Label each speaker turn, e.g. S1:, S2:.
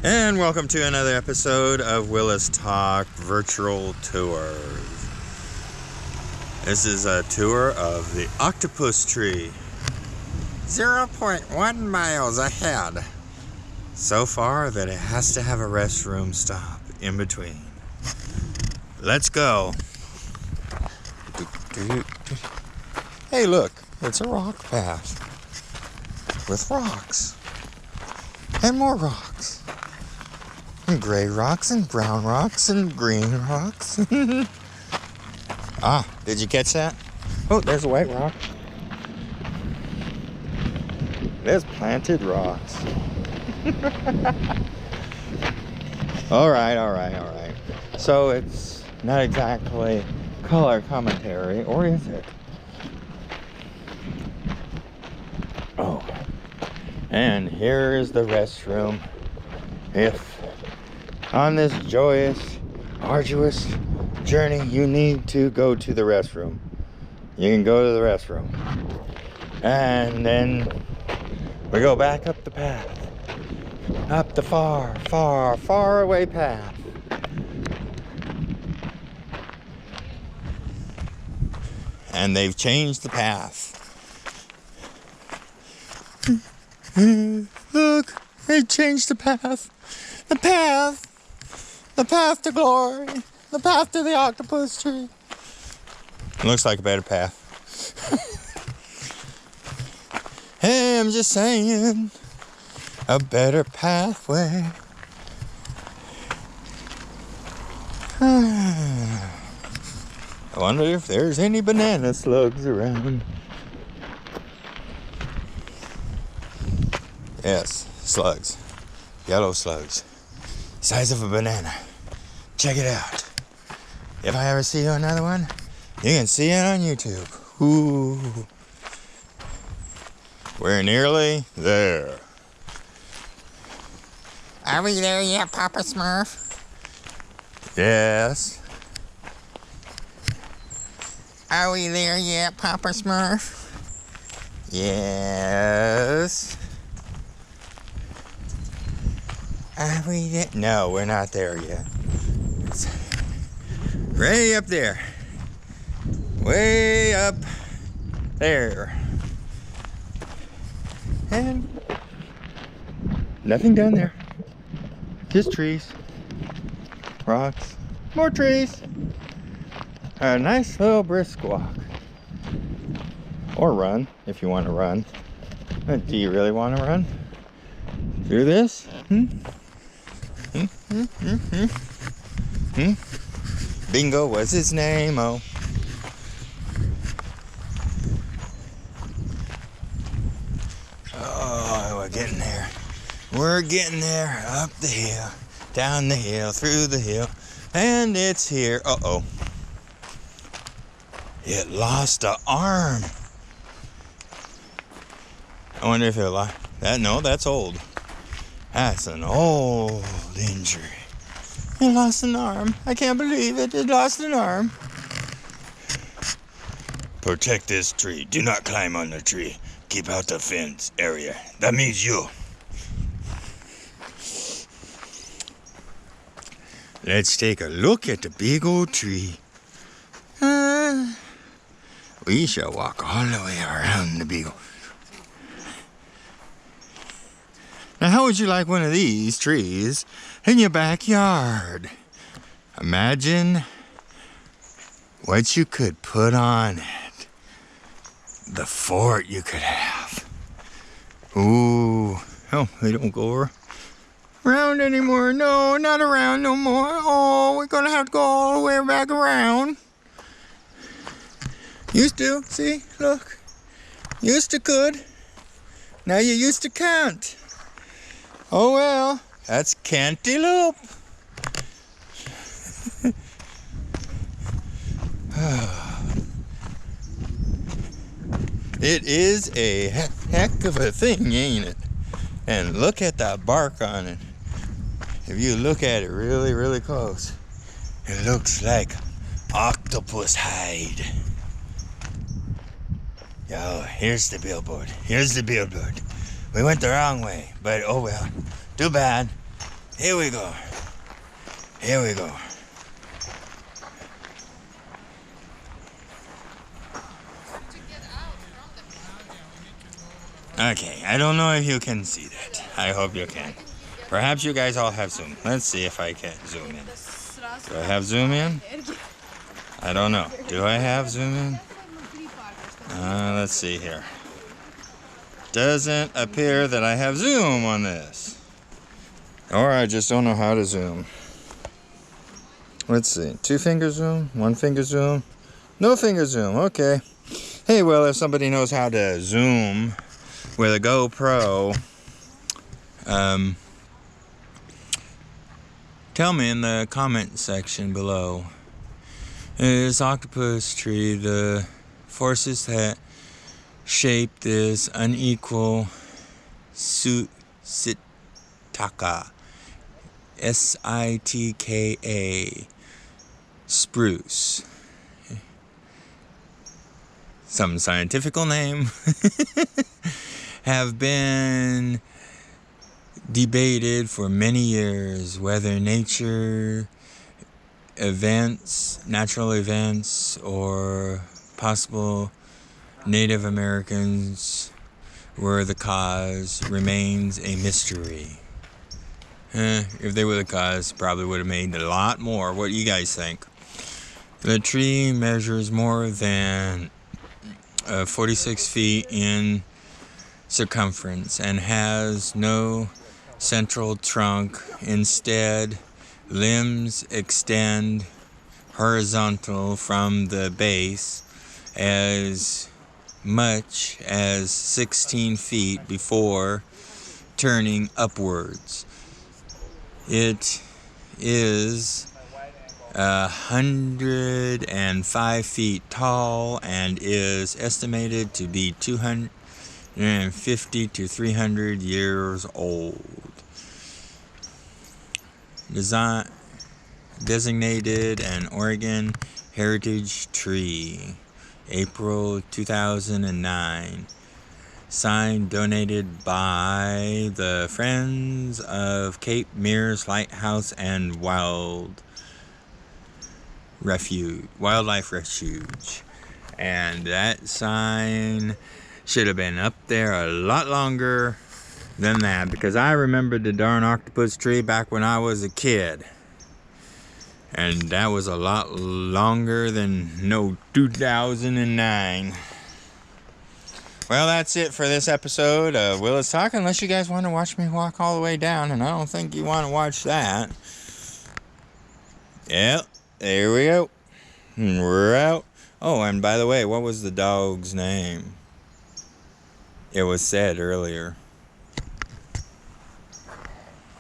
S1: And welcome to another episode of Willis Talk Virtual Tours. This is a tour of the Octopus tree. 0.1 miles ahead. So far that it has to have a restroom stop in between. Let's go. Hey, look, it's a rock path with rocks and more rocks and gray rocks and brown rocks and green rocks. Did you catch that? Oh, there's a white rock. There's planted rocks. All right. So it's not exactly color commentary, or is it? Oh, and here is the restroom. If on this joyous, arduous journey you need to go to the restroom, you can go to the restroom. And then we go back up the path, up the far away path. And they've changed the path. Look, they changed the path. The path to glory. The path to the octopus tree. Looks like a better path. Hey, I'm just saying, a better pathway. I wonder if there's any banana slugs around. Yes, slugs. Yellow slugs. Size of a banana. Check it out. If I ever see another one, you can see it on YouTube. Ooh. We're nearly there.
S2: Are we there yet, Papa Smurf?
S1: Yes.
S2: Are we there yet, Papa Smurf?
S1: Yes. Are we there? No, we're not there yet. It's way up there. Way up there. And nothing down there. Just trees. Rocks. More trees. A nice little brisk walk. Or run, if you want to run. Do you really want to run? Through this? Bingo was his name, oh. Oh, we're getting there. We're getting there. Up the hill, down the hill, through the hill. And it's here. Uh-oh. It lost an arm. I wonder if it lost that. No, that's old. That's an old injury. It lost an arm. I can't believe it. It lost an arm. Protect this tree. Do not climb on the tree. Keep out the fence area. That means you. Let's take a look at the big old tree. We shall walk all the way around the big old. Now, how would you like one of these trees in your backyard? Imagine what you could put on it. The fort you could have. Ooh. Oh, they don't go around anymore. No, not around no more. Oh, we're going to have to go all the way back around. Used to. See? Look. Used to could. Now you used to can't. Oh well, that's cantaloupe. It is a heck of a thing, ain't it? And look at that bark on it. If you look at it really, really close, it looks like octopus hide. Yo, here's the billboard. We went the wrong way, but oh well. Too bad. Here we go. Here we go. Okay, I don't know if you can see that. I hope you can. Perhaps you guys all have Zoom. Let's see if I can zoom in. Do I have Zoom in? I don't know. Do I have Zoom in? Let's see here. Doesn't appear that I have Zoom on this. Or I just don't know how to zoom. Let's see. 2-finger zoom? 1-finger zoom? No finger zoom. Okay. Hey, well, if somebody knows how to zoom with a GoPro, tell me in the comment section below. This octopus tree, the forces that shape this unequal Sitka, Sitka, spruce. Some scientific name. Have been debated for many years whether natural events, or possible Native Americans were the cause remains a mystery. If they were the cause, probably would have made a lot more. What do you guys think? The tree measures more than 46 feet in circumference and has no central trunk. Instead, limbs extend horizontal from the base as much as 16 feet before turning upwards. It is 105 feet tall and is estimated to be 250 to 300 years old. Designated an Oregon Heritage Tree, April 2009. Signed, donated by the Friends of Cape Meares Lighthouse and Wildlife Refuge. And that sign should have been up there a lot longer than that, because I remember the darn octopus tree back when I was a kid. And that was a lot longer than 2009. Well, that's it for this episode of Willis Talk, unless you guys want to watch me walk all the way down, and I don't think you want to watch that. Yep, there we go. We're out. Oh, and by the way, what was the dog's name? It was said earlier.